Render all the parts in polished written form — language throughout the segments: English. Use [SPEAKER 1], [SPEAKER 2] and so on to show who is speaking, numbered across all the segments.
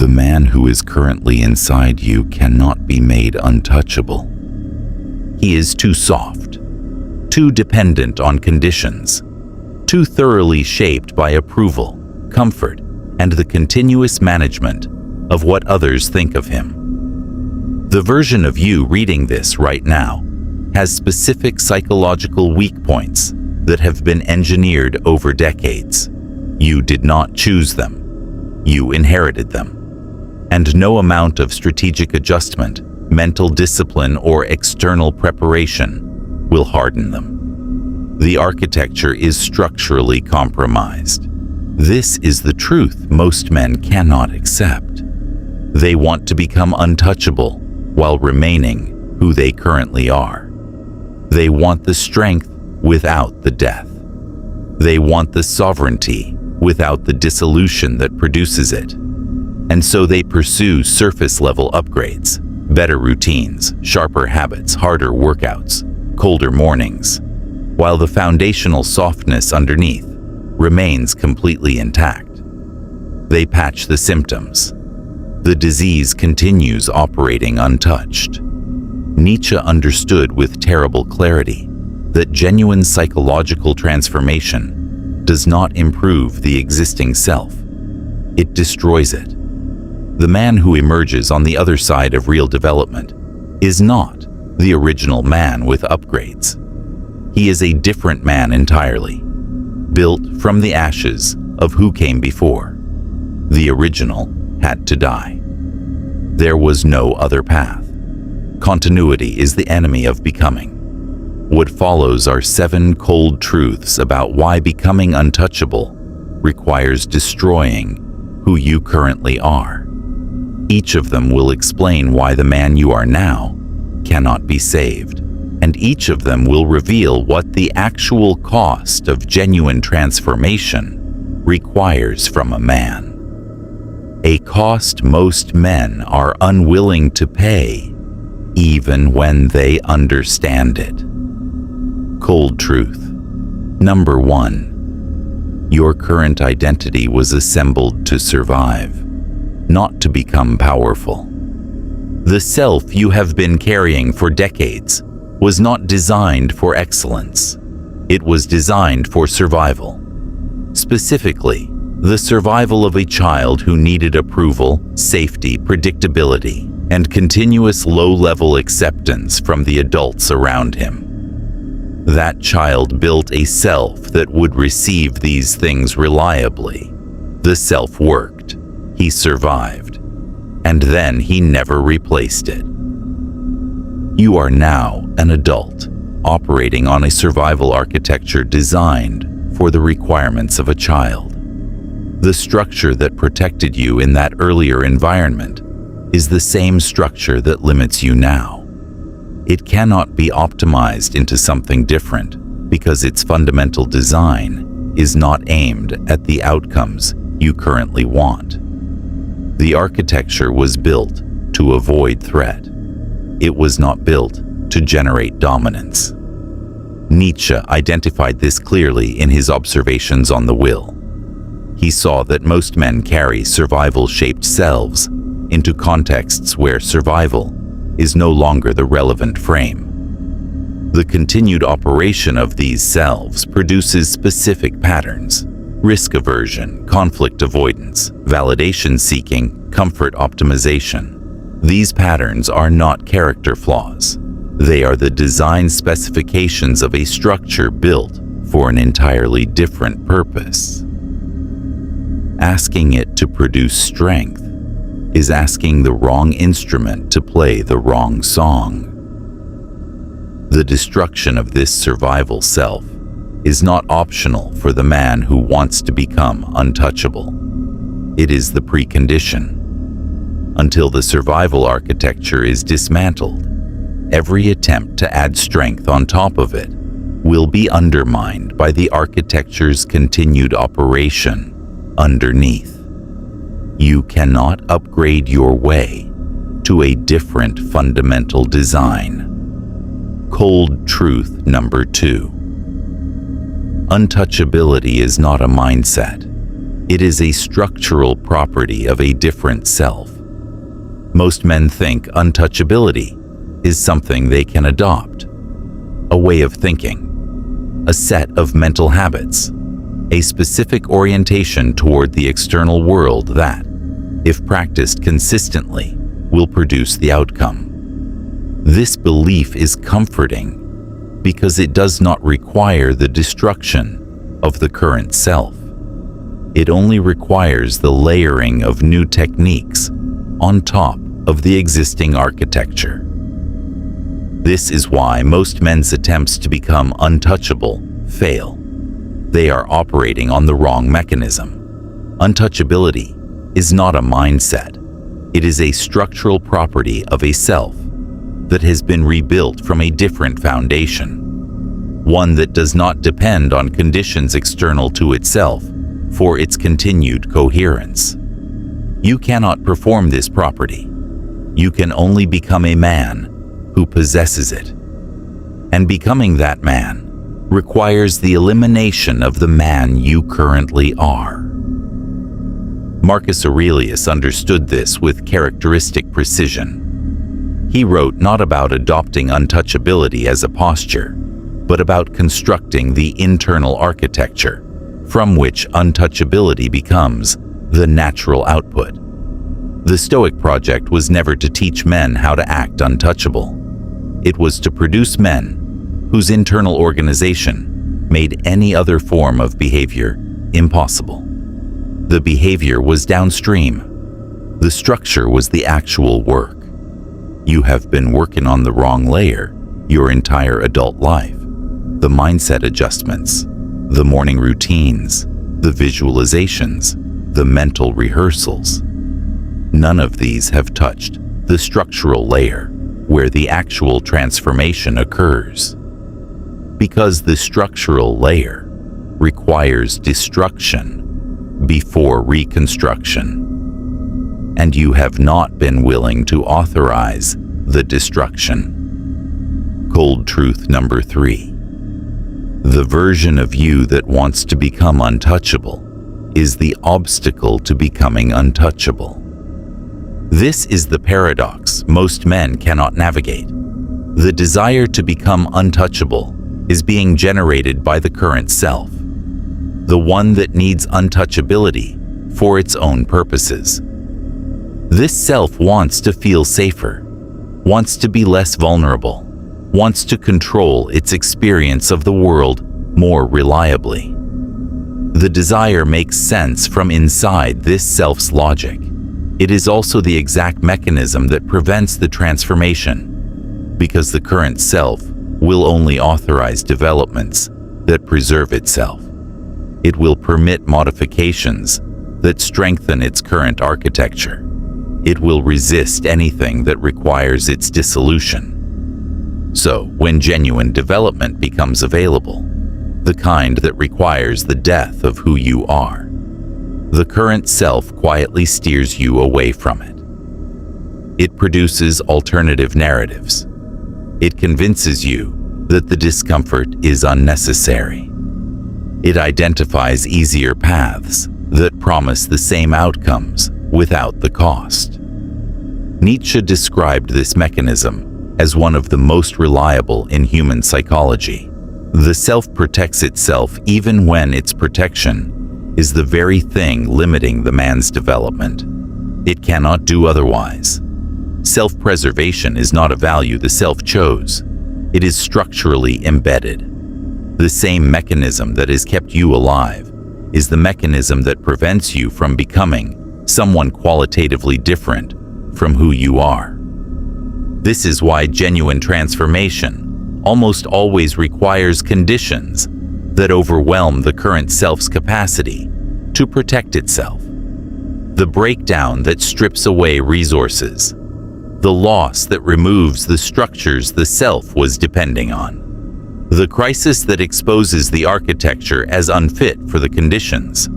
[SPEAKER 1] The man who is currently inside you cannot be made untouchable. He is too soft, too dependent on conditions, too thoroughly shaped by approval, comfort, and the continuous management of what others think of him. The version of you reading this right now has specific psychological weak points that have been engineered over decades. You did not choose them. You inherited them. And no amount of strategic adjustment, mental discipline, or external preparation will harden them. The architecture is structurally compromised. This is the truth most men cannot accept. They want to become untouchable while remaining who they currently are. They want the strength without the death. They want the sovereignty without the dissolution that produces it. And so they pursue surface-level upgrades, better routines, sharper habits, harder workouts, colder mornings, while the foundational softness underneath remains completely intact. They patch the symptoms. The disease continues operating untouched. Nietzsche understood with terrible clarity that genuine psychological transformation does not improve the existing self. It destroys it. The man who emerges on the other side of real development is not the original man with upgrades. He is a different man entirely, built from the ashes of who came before. The original had to die. There was no other path. Continuity is the enemy of becoming. What follows are 7 cold truths about why becoming untouchable requires destroying who you currently are. Each of them will explain why the man you are now cannot be saved, and each of them will reveal what the actual cost of genuine transformation requires from a man. A cost most men are unwilling to pay, even when they understand it. Cold truth. Number 1. Your current identity was assembled to survive, not to become powerful. The self you have been carrying for decades was not designed for excellence. It was designed for survival. Specifically, the survival of a child who needed approval, safety, predictability, and continuous low-level acceptance from the adults around him. That child built a self that would receive these things reliably. The self worked. He survived, and then he never replaced it. You are now an adult, operating on a survival architecture designed for the requirements of a child. The structure that protected you in that earlier environment is the same structure that limits you now. It cannot be optimized into something different because its fundamental design is not aimed at the outcomes you currently want. The architecture was built to avoid threat. It was not built to generate dominance. Nietzsche identified this clearly in his observations on the will. He saw that most men carry survival-shaped selves into contexts where survival is no longer the relevant frame. The continued operation of these selves produces specific patterns: risk aversion, conflict avoidance, validation seeking, comfort optimization. These patterns are not character flaws. They are the design specifications of a structure built for an entirely different purpose. Asking it to produce strength is asking the wrong instrument to play the wrong song. The destruction of this survival self is not optional for the man who wants to become untouchable. It is the precondition. Until the survival architecture is dismantled, every attempt to add strength on top of it will be undermined by the architecture's continued operation underneath. You cannot upgrade your way to a different fundamental design. Cold truth number 2. Untouchability is not a mindset. It is a structural property of a different self. Most men think untouchability is something they can adopt, a way of thinking, a set of mental habits, a specific orientation toward the external world that, if practiced consistently, will produce the outcome. This belief is comforting because it does not require the destruction of the current self. It only requires the layering of new techniques on top of the existing architecture. This is why most men's attempts to become untouchable fail. They are operating on the wrong mechanism. Untouchability is not a mindset. It is a structural property of a self that has been rebuilt from a different foundation, one that does not depend on conditions external to itself for its continued coherence. You cannot perform this property. You can only become a man who possesses it. And becoming that man requires the elimination of the man you currently are. Marcus Aurelius understood this with characteristic precision. He wrote not about adopting untouchability as a posture, but about constructing the internal architecture from which untouchability becomes the natural output. The Stoic project was never to teach men how to act untouchable. It was to produce men whose internal organization made any other form of behavior impossible. The behavior was downstream. The structure was the actual work. You have been working on the wrong layer your entire adult life. The mindset adjustments, the morning routines, the visualizations, the mental rehearsals. None of these have touched the structural layer where the actual transformation occurs. Because the structural layer requires destruction before reconstruction, and you have not been willing to authorize the destruction. Cold truth number 3. The version of you that wants to become untouchable is the obstacle to becoming untouchable. This is the paradox most men cannot navigate. The desire to become untouchable is being generated by the current self, the one that needs untouchability for its own purposes. This self wants to feel safer, wants to be less vulnerable, wants to control its experience of the world more reliably. The desire makes sense from inside this self's logic. It is also the exact mechanism that prevents the transformation, because the current self will only authorize developments that preserve itself. It will permit modifications that strengthen its current architecture. It will resist anything that requires its dissolution. So, when genuine development becomes available, the kind that requires the death of who you are, the current self quietly steers you away from it. It produces alternative narratives. It convinces you that the discomfort is unnecessary. It identifies easier paths that promise the same outcomes without the cost. Nietzsche described this mechanism as one of the most reliable in human psychology. The self protects itself even when its protection is the very thing limiting the man's development. It cannot do otherwise. Self-preservation is not a value the self chose. It is structurally embedded. The same mechanism that has kept you alive is the mechanism that prevents you from becoming someone qualitatively different from who you are. This is why genuine transformation almost always requires conditions that overwhelm the current self's capacity to protect itself. The breakdown that strips away resources, the loss that removes the structures the self was depending on, the crisis that exposes the architecture as unfit for the conditions.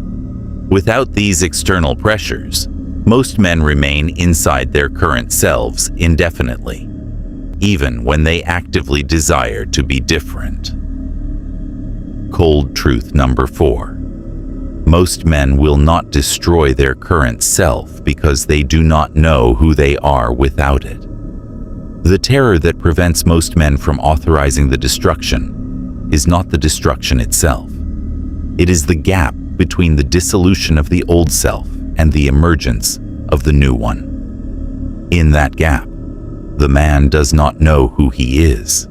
[SPEAKER 1] Without these external pressures, most men remain inside their current selves indefinitely, even when they actively desire to be different. Cold truth number 4. Most men will not destroy their current self because they do not know who they are without it. The terror that prevents most men from authorizing the destruction is not the destruction itself. It is the gap between the dissolution of the old self and the emergence of the new one. In that gap, the man does not know who he is.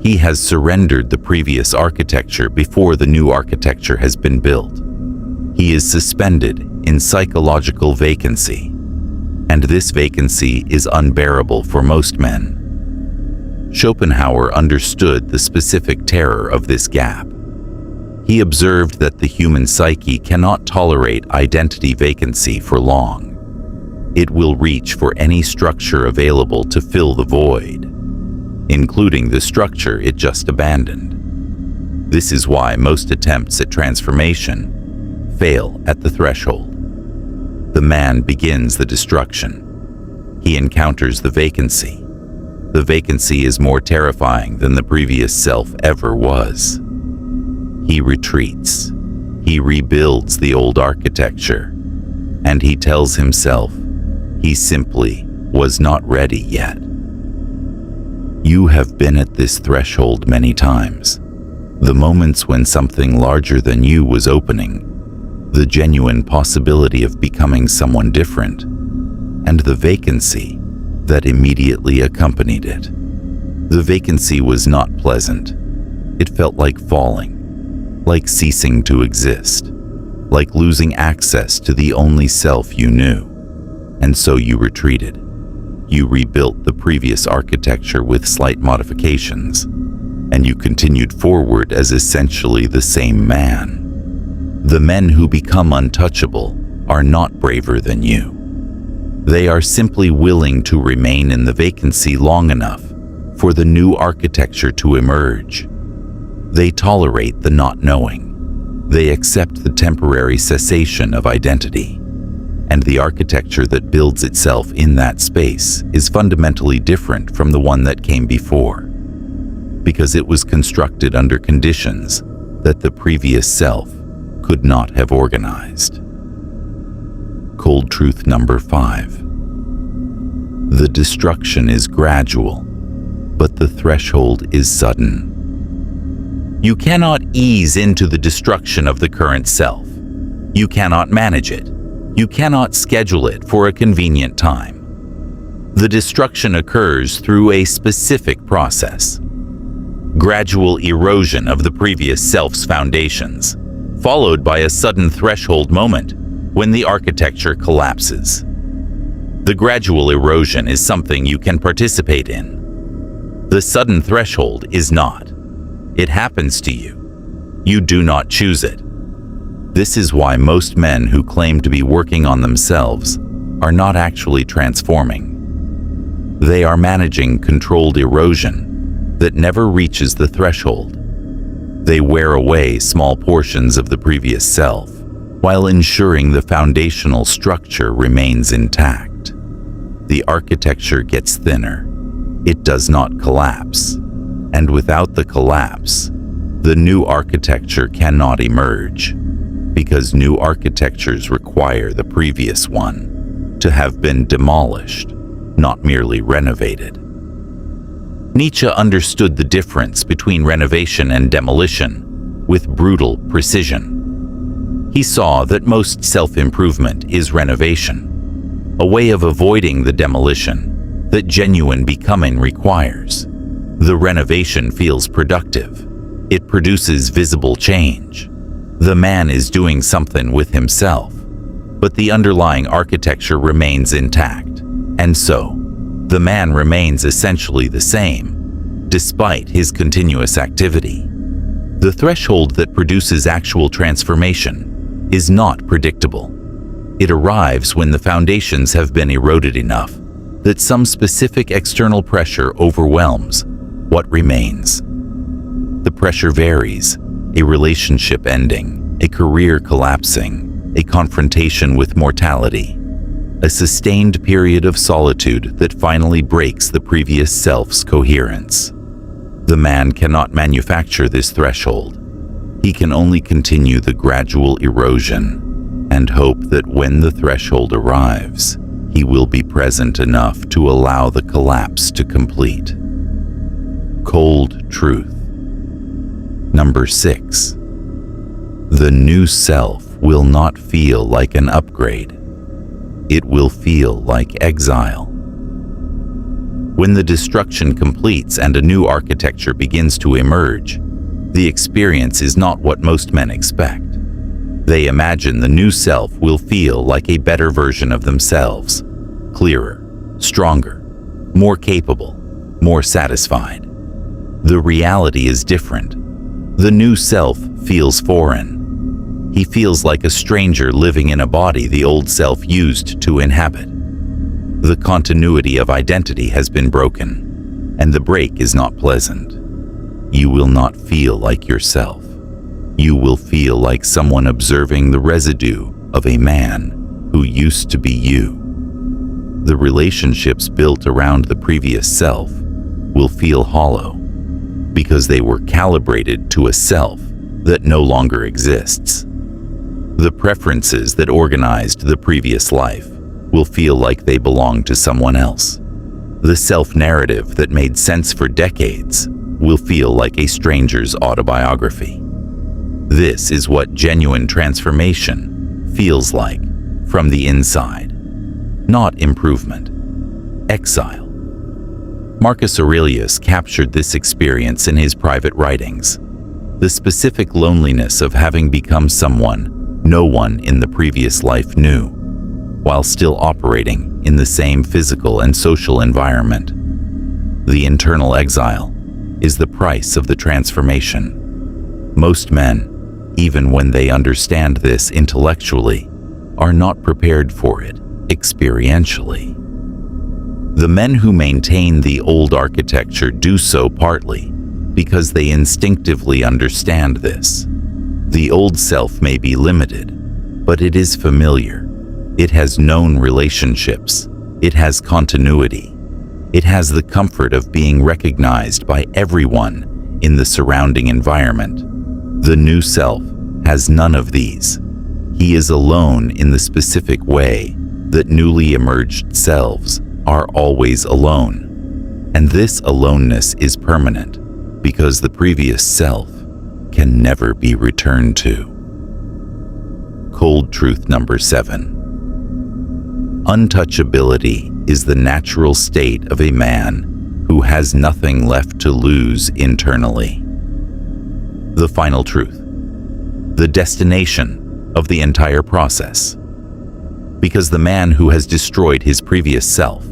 [SPEAKER 1] He has surrendered the previous architecture before the new architecture has been built. He is suspended in psychological vacancy, and this vacancy is unbearable for most men. Schopenhauer understood the specific terror of this gap. He observed that the human psyche cannot tolerate identity vacancy for long. It will reach for any structure available to fill the void, including the structure it just abandoned. This is why most attempts at transformation fail at the threshold. The man begins the destruction. He encounters the vacancy. The vacancy is more terrifying than the previous self ever was. He retreats. He rebuilds the old architecture, and he tells himself he simply was not ready yet. You have been at this threshold many times. The moments when something larger than you was opening, the genuine possibility of becoming someone different, and the vacancy that immediately accompanied it. The vacancy was not pleasant. It felt like falling, like ceasing to exist, like losing access to the only self you knew. And so you retreated. You rebuilt the previous architecture with slight modifications, and you continued forward as essentially the same man. The men who become untouchable are not braver than you. They are simply willing to remain in the vacancy long enough for the new architecture to emerge. They tolerate the not knowing. They accept the temporary cessation of identity. And the architecture that builds itself in that space is fundamentally different from the one that came before, because it was constructed under conditions that the previous self could not have organized. Cold truth number 5. The destruction is gradual, but the threshold is sudden. You cannot ease into the destruction of the current self. You cannot manage it. You cannot schedule it for a convenient time. The destruction occurs through a specific process. Gradual erosion of the previous self's foundations, followed by a sudden threshold moment when the architecture collapses. The gradual erosion is something you can participate in. The sudden threshold is not. It happens to you. You do not choose it. This is why most men who claim to be working on themselves are not actually transforming. They are managing controlled erosion that never reaches the threshold. They wear away small portions of the previous self while ensuring the foundational structure remains intact. The architecture gets thinner. It does not collapse. And without the collapse, the new architecture cannot emerge, because new architectures require the previous one to have been demolished, not merely renovated. Nietzsche understood the difference between renovation and demolition with brutal precision. He saw that most self-improvement is renovation, a way of avoiding the demolition that genuine becoming requires. The renovation feels productive. It produces visible change. The man is doing something with himself, but the underlying architecture remains intact, and so the man remains essentially the same, despite his continuous activity. The threshold that produces actual transformation is not predictable. It arrives when the foundations have been eroded enough that some specific external pressure overwhelms what remains. The pressure varies: a relationship ending, a career collapsing, a confrontation with mortality, a sustained period of solitude that finally breaks the previous self's coherence. The man cannot manufacture this threshold. He can only continue the gradual erosion and hope that when the threshold arrives, he will be present enough to allow the collapse to complete. Cold truth. Number 6. The new self will not feel like an upgrade. It will feel like exile. When the destruction completes and a new architecture begins to emerge, the experience is not what most men expect. They imagine the new self will feel like a better version of themselves, clearer, stronger, more capable, more satisfied. The reality is different. The new self feels foreign. He feels like a stranger living in a body the old self used to inhabit. The continuity of identity has been broken, and the break is not pleasant. You will not feel like yourself. You will feel like someone observing the residue of a man who used to be you. The relationships built around the previous self will feel hollow because they were calibrated to a self that no longer exists. The preferences that organized the previous life will feel like they belong to someone else. The self-narrative that made sense for decades will feel like a stranger's autobiography. This is what genuine transformation feels like from the inside, not improvement. Exile. Marcus Aurelius captured this experience in his private writings. The specific loneliness of having become someone no one in the previous life knew, while still operating in the same physical and social environment. The internal exile is the price of the transformation. Most men, even when they understand this intellectually, are not prepared for it experientially. The men who maintain the old architecture do so partly because they instinctively understand this. The old self may be limited, but it is familiar. It has known relationships. It has continuity. It has the comfort of being recognized by everyone in the surrounding environment. The new self has none of these. He is alone in the specific way that newly emerged selves are always alone. And this aloneness is permanent because the previous self can never be returned to. Cold truth number 7. Untouchability is the natural state of a man who has nothing left to lose internally. The final truth. The destination of the entire process. Because the man who has destroyed his previous self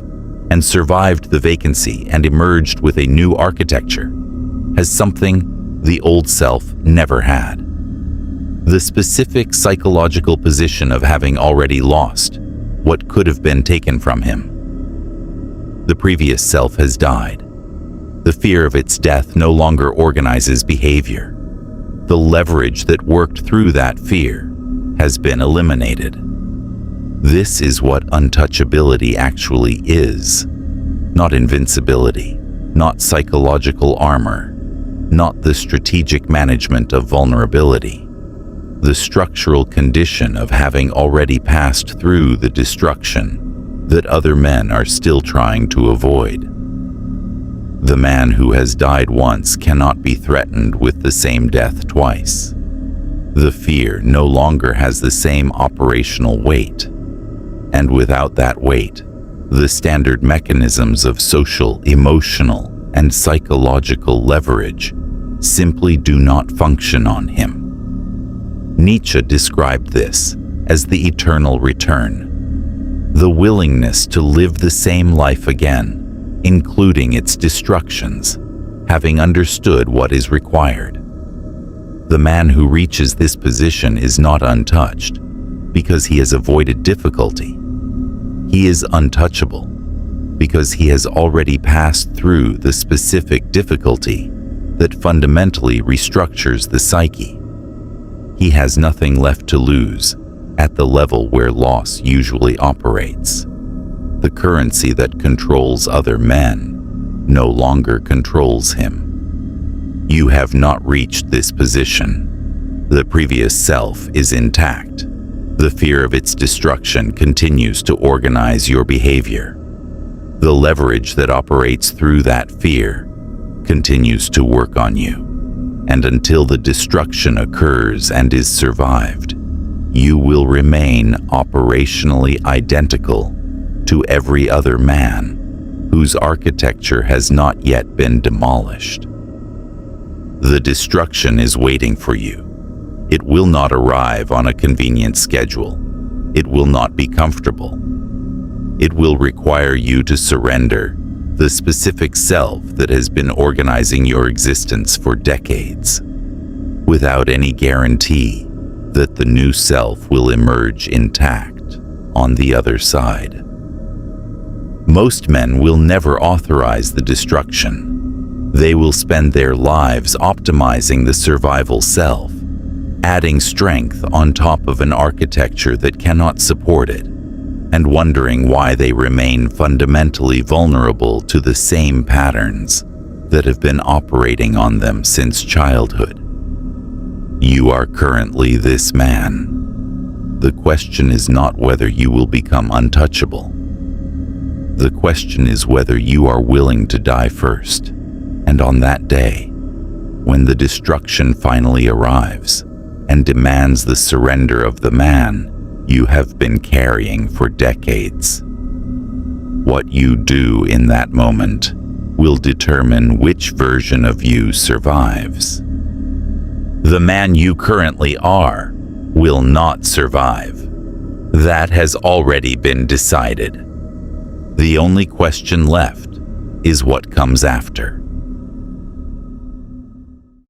[SPEAKER 1] and survived the vacancy and emerged with a new architecture has something the old self never had. The specific psychological position of having already lost what could have been taken from him. The previous self has died. The fear of its death no longer organizes behavior. The leverage that worked through that fear has been eliminated. This is what untouchability actually is. Not invincibility, not psychological armor, not the strategic management of vulnerability. The structural condition of having already passed through the destruction that other men are still trying to avoid. The man who has died once cannot be threatened with the same death twice. The fear no longer has the same operational weight. And without that weight, the standard mechanisms of social, emotional, and psychological leverage simply do not function on him. Nietzsche described this as the eternal return, the willingness to live the same life again, including its destructions, having understood what is required. The man who reaches this position is not untouched because he has avoided difficulty. He is untouchable because he has already passed through the specific difficulty that fundamentally restructures the psyche. He has nothing left to lose at the level where loss usually operates. The currency that controls other men no longer controls him. You have not reached this position. The previous self is intact. The fear of its destruction continues to organize your behavior. The leverage that operates through that fear continues to work on you. And until the destruction occurs and is survived, you will remain operationally identical to every other man whose architecture has not yet been demolished. The destruction is waiting for you. It will not arrive on a convenient schedule. It will not be comfortable. It will require you to surrender the specific self that has been organizing your existence for decades, without any guarantee that the new self will emerge intact on the other side. Most men will never authorize the destruction. They will spend their lives optimizing the survival self, adding strength on top of an architecture that cannot support it, and wondering why they remain fundamentally vulnerable to the same patterns that have been operating on them since childhood. You are currently this man. The question is not whether you will become untouchable. The question is whether you are willing to die first, and on that day, when the destruction finally arrives and demands the surrender of the man you have been carrying for decades. What you do in that moment will determine which version of you survives. The man you currently are will not survive. That has already been decided. The only question left is what comes after.